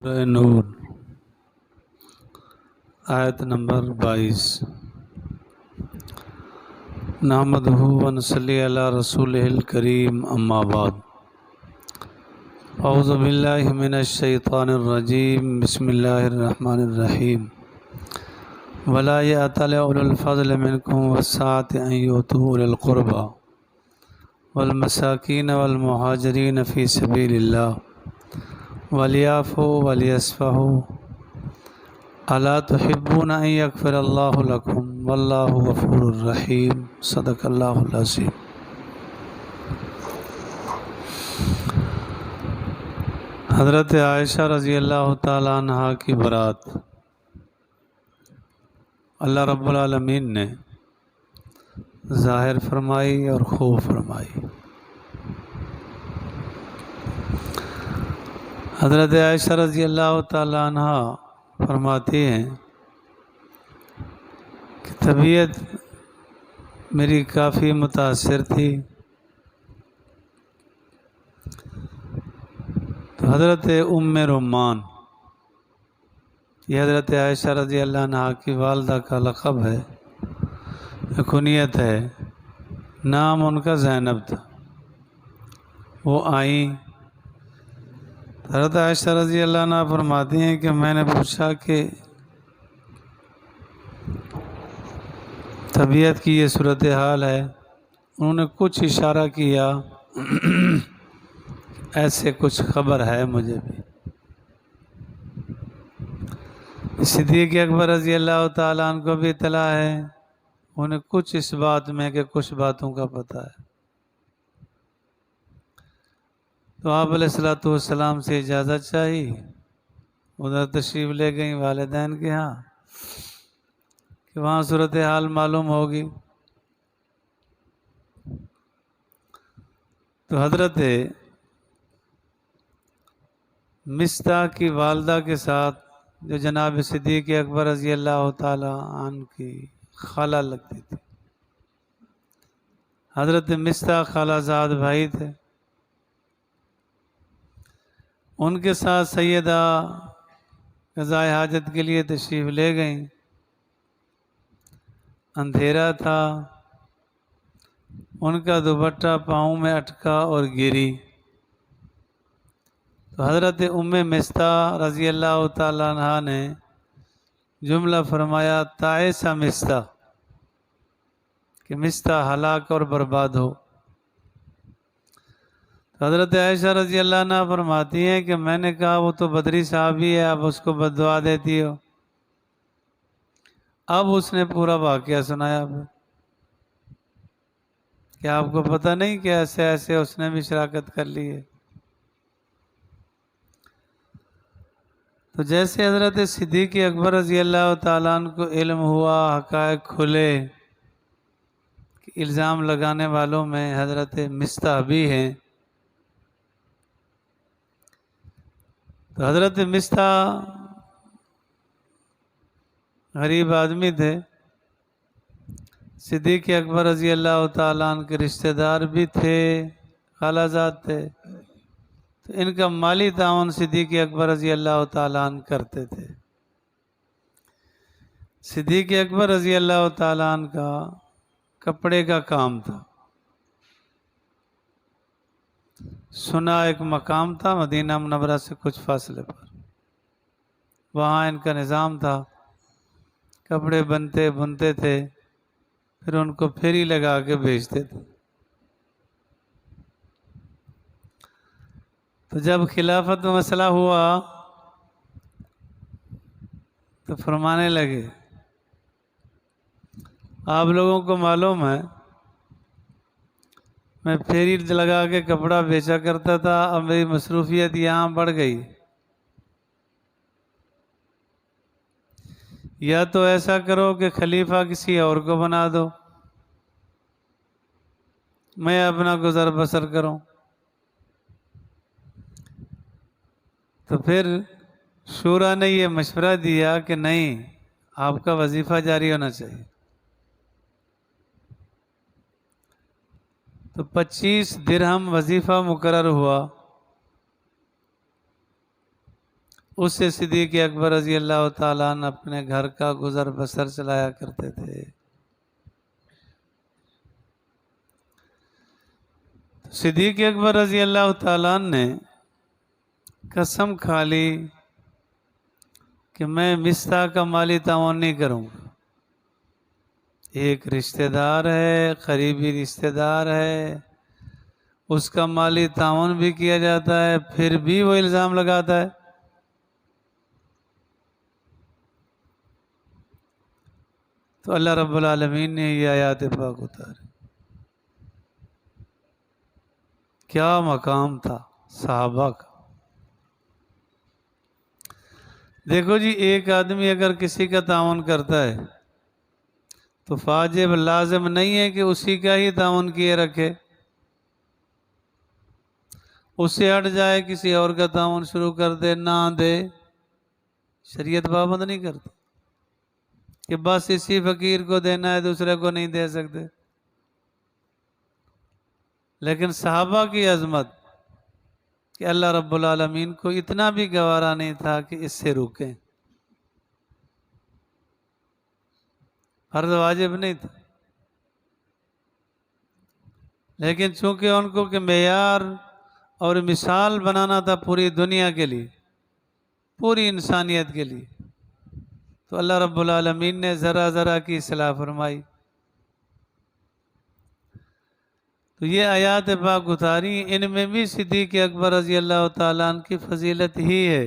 سورہ نور آیت نمبر 22 نحمدہ و نصلی علی رسولہ الکریم اما بعد اعوذ باللہ من الشیطان الرجیم بسم اللہ الرحمن الرحیم ولا یأتل اولو الفضل منکم والسعة ان یؤتوا اولی القربى والمساکین والمہاجرین فی سبیل اللہ وَلْيَعْفُوا وَلْيَصْفَحُوا أَلَا تُحِبُّونَ أَن يَغْفِرَ اللَّهُ لَكُمْ وَاللَّهُ غَفُورٌ رَحِيمٌ صدق اللہ العظیم۔ حضرت عائشہ رضی اللہ تعالیٰ عنہ کی برات اللہ رب العالمین نے ظاہر فرمائی اور خوب فرمائی۔ حضرت عائشہ رضی اللہ تعالیٰ عنہ فرماتی ہیں کہ طبیعت میری کافی متاثر تھی، تو حضرت ام رمان، یہ حضرت عائشہ رضی اللہ عنہ کی والدہ کا لقب ہے، کنیت ہے، نام ان کا زینب تھا۔ وہ آئیں، حضرت عائشہ رضی اللہ عنہ فرماتی ہیں کہ میں نے پوچھا کہ طبیعت کی یہ صورتحال ہے۔ انہوں نے کچھ اشارہ کیا ایسے کچھ خبر ہے مجھے بھی۔ صدیق اکبر رضی اللہ تعالیٰ عنہ کو بھی اطلاع ہے، انہیں کچھ اس بات میں کہ کچھ باتوں کا پتہ ہے۔ تو آپ علیہ السلام سے اجازت چاہی، ادھر تشریف لے گئیں والدین کے ہاں کہ وہاں صورتحال معلوم ہوگی۔ تو حضرت مصطح کی والدہ کے ساتھ جو جناب صدیق اکبر رضی اللہ تعالیٰ عنہ کی خالہ لگتی تھی، حضرت مصطح خالہ زاد بھائی تھے، ان کے ساتھ سیدہ قضاء حاجت کے لیے تشریف لے گئیں۔ اندھیرا تھا، ان کا دوپٹہ پاؤں میں اٹکا اور گری، تو حضرت ام مصطح رضی اللہ تعالیٰ عنہ نے جملہ فرمایا تعس مصطح، کہ مصطح ہلاک اور برباد ہو۔ حضرت عائشہ رضی اللہ عنہ فرماتی ہیں کہ میں نے کہا وہ تو بدری صحابی ہے، اب اس کو بد دعا دیتی ہو۔ اب اس نے پورا واقعہ سنایا کہ آپ کو پتہ نہیں کہ ایسے ایسے اس نے بھی شراکت کر لی ہے۔ تو جیسے حضرت صدیق اکبر رضی اللہ تعالیٰ عنہ کو علم ہوا، حقائق کھلے کہ الزام لگانے والوں میں حضرت مصطح بھی ہیں، تو حضرت مصطح غریب آدمی تھے، صدیق اکبر رضی اللہ تعالیٰ عنہ کے رشتہ دار بھی تھے، خالہ زاد تھے، تو ان کا مالی تعاون صدیق اکبر رضی اللہ تعالیٰ عنہ کرتے تھے۔ صدیق اکبر رضی اللہ تعالیٰ عنہ کا کپڑے کا کام تھا۔ سنا ایک مقام تھا مدینہ منورہ سے کچھ فاصلے پر، وہاں ان کا نظام تھا، کپڑے بنتے تھے، پھر ان کو پھیری لگا کے بیچتے تھے۔ تو جب خلافت میں مسئلہ ہوا تو فرمانے لگے آپ لوگوں کو معلوم ہے میں پھیری لگا کے کپڑا بیچا کرتا تھا، اب میری مصروفیت یہاں بڑھ گئی، یا تو ایسا کرو کہ خلیفہ کسی اور کو بنا دو، میں اپنا گزر بسر کروں۔ تو پھر شورا نے یہ مشورہ دیا کہ نہیں، آپ کا وظیفہ جاری ہونا چاہیے۔ تو 25 درہم وظیفہ مقرر ہوا۔ اس سے صدیق اکبر رضی اللہ تعالیٰ عنہ اپنے گھر کا گزر بسر چلایا کرتے تھے۔ صدیق اکبر رضی اللہ تعالیٰ عنہ نے قسم کھا لی کہ میں مصطح کا مالی تعاون نہیں کروں گا۔ ایک رشتہ دار ہے، قریبی رشتہ دار ہے، اس کا مالی تعاون بھی کیا جاتا ہے، پھر بھی وہ الزام لگاتا ہے۔ تو اللہ رب العالمین نے یہ آیات پاک اتاری۔ کیا مقام تھا صحابہ کا۔ دیکھو جی، ایک آدمی اگر کسی کا تعاون کرتا ہے تو واجب لازم نہیں ہے کہ اسی کا ہی تعاون کیے رکھے، اس سے ہٹ جائے کسی اور کا تعاون شروع کر دے، نہ دے۔ شریعت پابند نہیں کرتی کہ بس اسی فقیر کو دینا ہے، دوسرے کو نہیں دے سکتے۔ لیکن صحابہ کی عظمت کہ اللہ رب العالمین کو اتنا بھی گوارا نہیں تھا کہ اس سے روکیں، فرض واجب نہیں تھا، لیکن چونکہ ان کو کہ معیار اور مثال بنانا تھا پوری دنیا کے لیے، پوری انسانیت کے لیے، تو اللہ رب العالمین نے ذرا ذرا کی اصلاح فرمائی۔ تو یہ آیات پاک اتاری، ان میں بھی صدیق اکبر رضی اللہ تعالیٰ عنہ کی فضیلت ہی ہے۔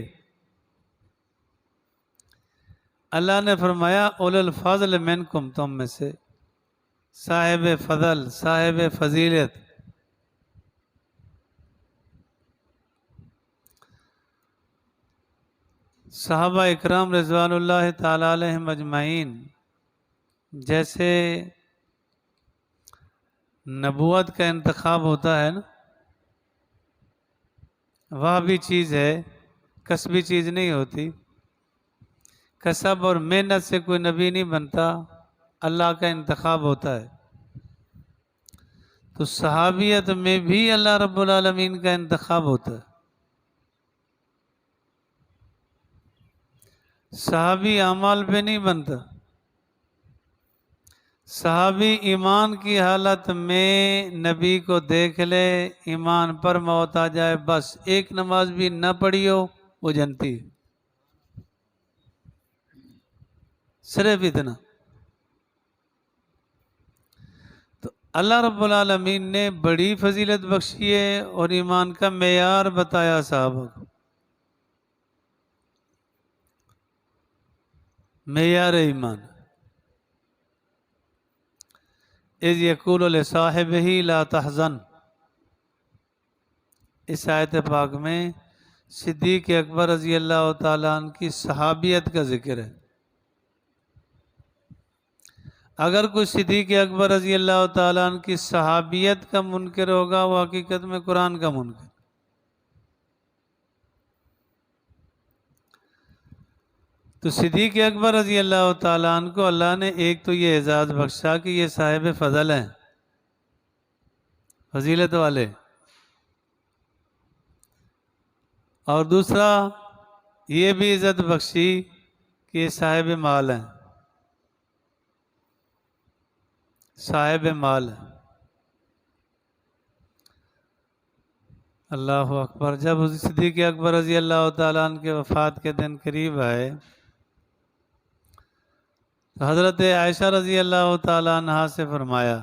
اللہ نے فرمایا اولو الفضل منکم، تم میں سے صاحب فضل، صاحب فضیلت۔ صحابہ اکرام رضوان اللہ تعالیٰ علیہم اجمعین جیسے نبوت کا انتخاب ہوتا ہے نا، وہ بھی چیز ہے، کسبی چیز نہیں ہوتی۔ کسب اور محنت سے کوئی نبی نہیں بنتا، اللہ کا انتخاب ہوتا ہے۔ تو صحابیت میں بھی اللہ رب العالمین کا انتخاب ہوتا ہے۔ صحابی اعمال پہ نہیں بنتا، صحابی ایمان کی حالت میں نبی کو دیکھ لے، ایمان پر موت آ جائے، بس ایک نماز بھی نہ پڑھی ہو وہ جنتی ہے، صرف اتنا۔ تو اللہ رب العالمین نے بڑی فضیلت بخشی ہے اور ایمان کا معیار بتایا صحابہ کو، معیار ایمان۔ اذ یقول لصاحبہ لا تحزن، اس آیت پاک میں صدیق اکبر رضی اللہ تعالیٰ عنہ کی صحابیت کا ذکر ہے۔ اگر کوئی صدیق اکبر رضی اللہ تعالیٰ عنہ کی صحابیت کا منکر ہوگا، وہ حقیقت میں قرآن کا منکر۔ تو صدیق اکبر رضی اللہ تعالیٰ عنہ کو اللہ نے ایک تو یہ اعزاز بخشا کہ یہ صاحب فضل ہیں، فضیلت والے، اور دوسرا یہ بھی عزت بخشی کہ یہ صاحب مال ہیں، صاحب مال ہیں۔ اللہ اکبر۔ جب صدیق اکبر رضی اللہ تعالیٰ عنہ کے وفات کے دن قریب آئے تو حضرت عائشہ رضی اللہ تعالیٰ عنہ سے فرمایا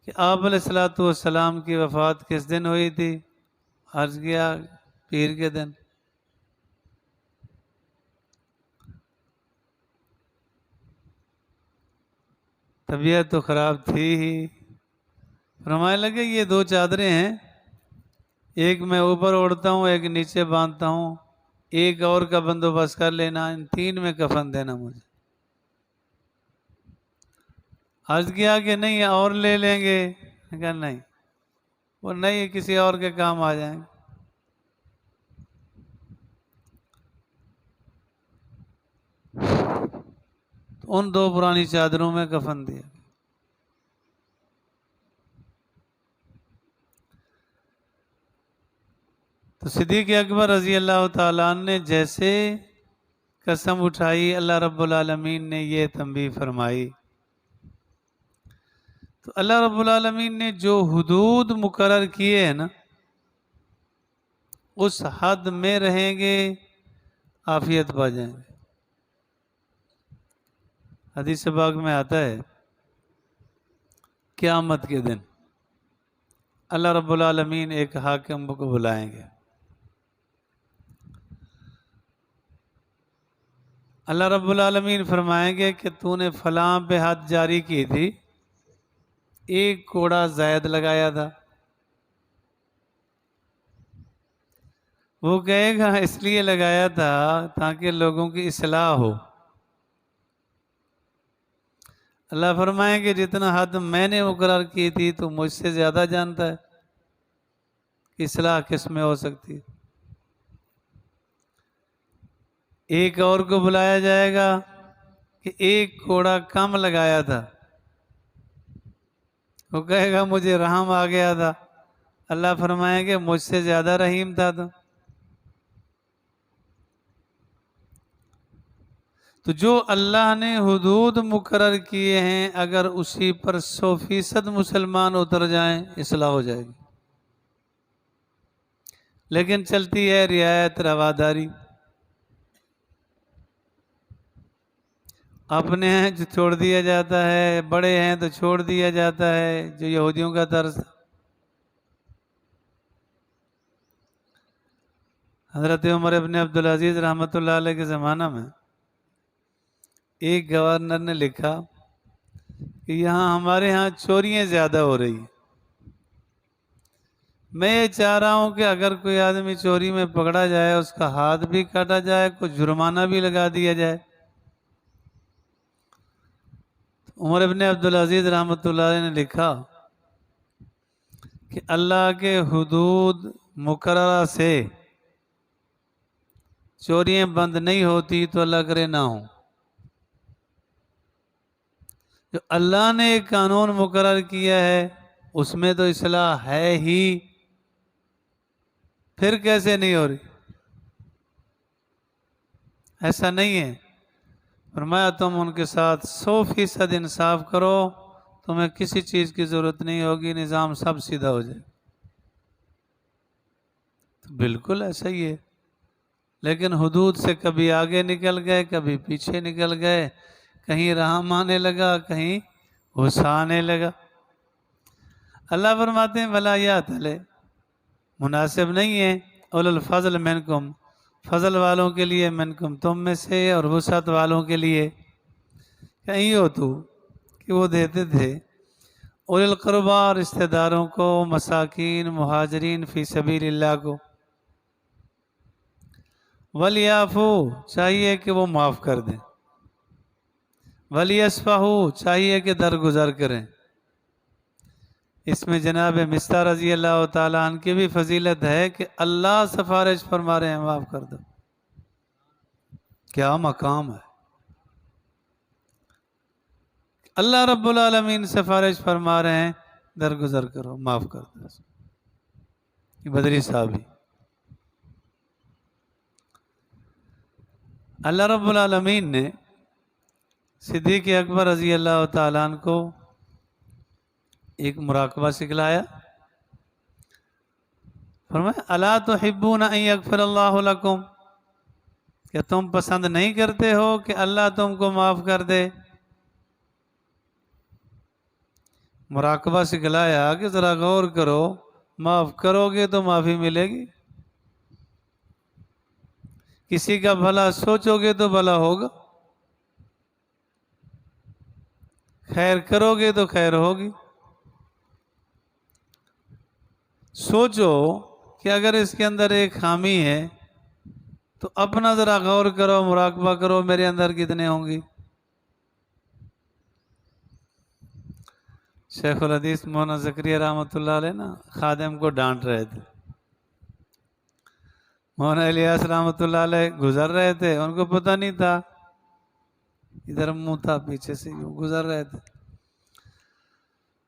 کہ آپ علیہ الصلوۃ والسلام کی وفات کس دن ہوئی تھی؟ عرض کیا پیر کے دن۔ طبیعت تو خراب تھی ہی۔ فرمانے لگے یہ دو چادریں ہیں، ایک میں اوپر اوڑھتا ہوں، ایک نیچے باندھتا ہوں، ایک اور کا بندوبست کر لینا، ان تین میں کفن دینا مجھے۔ عرض کیا کہ نہیں اور لے لیں گے؟ کہا نہیں، وہ نہیں کسی اور کے کام آ جائیں گے۔ ان دو پرانی چادروں میں کفن دیا۔ تو صدیق اکبر رضی اللہ تعالیٰ عنہ نے جیسے قسم اٹھائی، اللہ رب العالمین نے یہ تنبیہ فرمائی۔ تو اللہ رب العالمین نے جو حدود مقرر کیے ہیں نا، اس حد میں رہیں گے عافیت پا جائیں گے۔ حدیث پاک میں آتا ہے قیامت کے دن اللہ رب العالمین ایک حاکم کو بلائیں گے۔ اللہ رب العالمین فرمائیں گے کہ تو نے فلاں پہ حد جاری کی تھی، ایک کوڑا زائد لگایا تھا۔ وہ کہے گا اس لیے لگایا تھا تاکہ لوگوں کی اصلاح ہو۔ اللہ فرمائیں کہ جتنا حد میں نے مقرر کی تھی تو مجھ سے زیادہ جانتا ہے کہ اصلاح کس میں ہو سکتی ہے۔ ایک اور کو بلایا جائے گا کہ ایک کوڑا کم لگایا تھا، وہ کہے گا مجھے رحم آ گیا تھا۔ اللہ فرمائیں کہ مجھ سے زیادہ رحیم تھا تو جو اللہ نے حدود مقرر کیے ہیں اگر اسی پر 100% مسلمان اتر جائیں اصلاح ہو جائے گی۔ لیکن چلتی ہے رعایت رواداری، اپنے ہیں جو چھوڑ دیا جاتا ہے، بڑے ہیں تو چھوڑ دیا جاتا ہے، جو یہودیوں کا طرز۔ حضرت عمر ابن عبدالعزیز رحمۃ اللہ علیہ کے زمانہ میں ایک گورنر نے لکھا کہ ہمارے ہاں چوریاں زیادہ ہو رہی ہیں، میں یہ چاہ رہا ہوں کہ اگر کوئی آدمی چوری میں پکڑا جائے اس کا ہاتھ بھی کاٹا جائے، کچھ جرمانہ بھی لگا دیا جائے۔ عمر ابن عبدالعزیز رحمۃ اللہ علیہ نے لکھا کہ اللہ کے حدود مقررہ سے چوریاں بند نہیں ہوتی تو اللہ کرے نہ ہوں۔ جو اللہ نے ایک قانون مقرر کیا ہے اس میں تو اصلاح ہے ہی، پھر کیسے نہیں ہو رہی؟ ایسا نہیں ہے۔ فرمایا تم ان کے ساتھ 100% انصاف کرو، تمہیں کسی چیز کی ضرورت نہیں ہوگی، نظام سب سیدھا ہو جائے۔ تو بالکل ایسا ہی ہے، لیکن حدود سے کبھی آگے نکل گئے، کبھی پیچھے نکل گئے، کہیں رحم آنے لگا، کہیں غصہ آنے لگا۔ اللہ فرماتے ہیں ولا یاتل، مناسب نہیں ہے، اولو الفضل منکم، فضل والوں کے لیے، منکم تم میں سے، اور وسعت والوں کے لیے۔ کہیں ہو تو کہ وہ دیتے تھے اولی القربا، رشتہ داروں کو، مساکین، مہاجرین فی سبیل اللہ کو، ولیعفو چاہیے کہ وہ معاف کر دیں، ولیصفحوا چاہیے کہ درگزر کریں۔ اس میں جناب مصطح رضی اللہ تعالیٰ عنہ کی بھی فضیلت ہے کہ اللہ سفارش فرما رہے ہیں معاف کر دو، کیا مقام ہے! اللہ رب العالمین سفارش فرما رہے ہیں درگزر کرو، معاف کر دو۔ یہ بدری صاحب ہی اللہ رب العالمین نے صدیق اکبر رضی اللہ تعالیٰ عنہ کو ایک مراقبہ سکھلایا۔ فرمایا الا تحبون ان یغفر اللہ لکم، کیا تم پسند نہیں کرتے ہو کہ اللہ تم کو معاف کر دے؟ مراقبہ سکھلایا کہ ذرا غور کرو، معاف کرو گے تو معافی ملے گی، کسی کا بھلا سوچو گے تو بھلا ہوگا، خیر کرو گے تو خیر ہوگی۔ سوچو کہ اگر اس کے اندر ایک خامی ہے تو اپنا ذرا غور کرو، مراقبہ کرو میرے اندر کتنے ہوں گی۔ شیخ الحدیث مولانا زکریا رحمۃ اللہ علیہ نا خادم کو ڈانٹ رہے تھے، مولانا الیاس رحمۃ اللہ علیہ گزر رہے تھے، ان کو پتہ نہیں تھا، ادھر منہ تھا، پیچھے سے یوں گزر رہے تھے،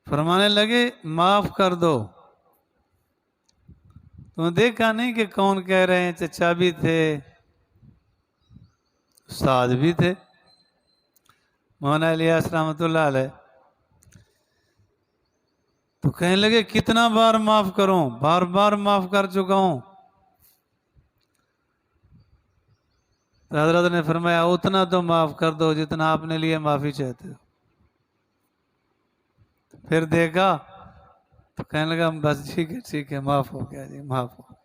فرمانے لگے معاف کر دو۔ تو دیکھا نہیں کہ کون کہہ رہے ہیں؟ چچا بھی تھے، استاد بھی تھے، مولانا الیاس رحمۃ اللہ علیہ۔ تو کہنے لگے کتنا بار معاف کروں، بار بار معاف کر چکا ہوں۔ تو حضرت نے فرمایا اتنا تو معاف کر دو جتنا آپ نے لیے معافی چاہتے ہو۔ پھر دیکھا تو کہنے لگا بس ٹھیک ہے معاف ہو گیا جی، معاف ہو گیا۔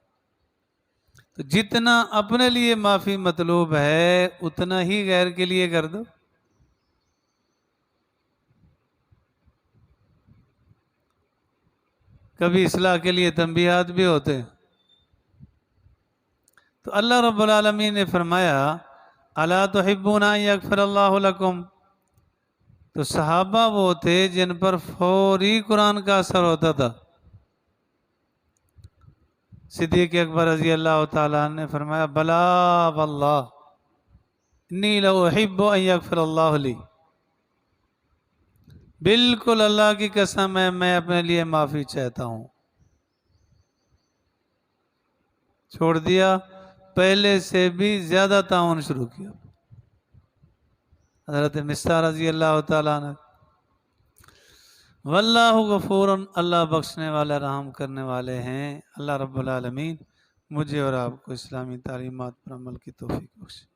تو جتنا اپنے لیے معافی مطلوب ہے اتنا ہی غیر کے لیے کر دو۔ کبھی اصلاح کے لیے تنبیہات بھی ہوتے ہیں۔ تو اللہ رب العالمین نے فرمایا الا تحبون ان یغفر اللہ لکم۔ تو صحابہ وہ تھے جن پر فوری قرآن کا اثر ہوتا تھا۔ صدیق اکبر رضی اللہ تعالیٰ عنہ نے فرمایا بلا واللہ انی لاحب ان یغفر اللہ لی۔ بالکل اللہ کی قسم ہے میں اپنے لیے معافی چاہتا ہوں۔ چھوڑ دیا، پہلے سے بھی زیادہ تعاون شروع کیا۔ حضرت مصعب رضی اللہ تعالیٰ عنہ واللہ غفور، اللہ بخشنے والا رحم کرنے والے ہیں۔ اللہ رب العالمین مجھے اور آپ کو اسلامی تعلیمات پر عمل کی توفیق بخشے۔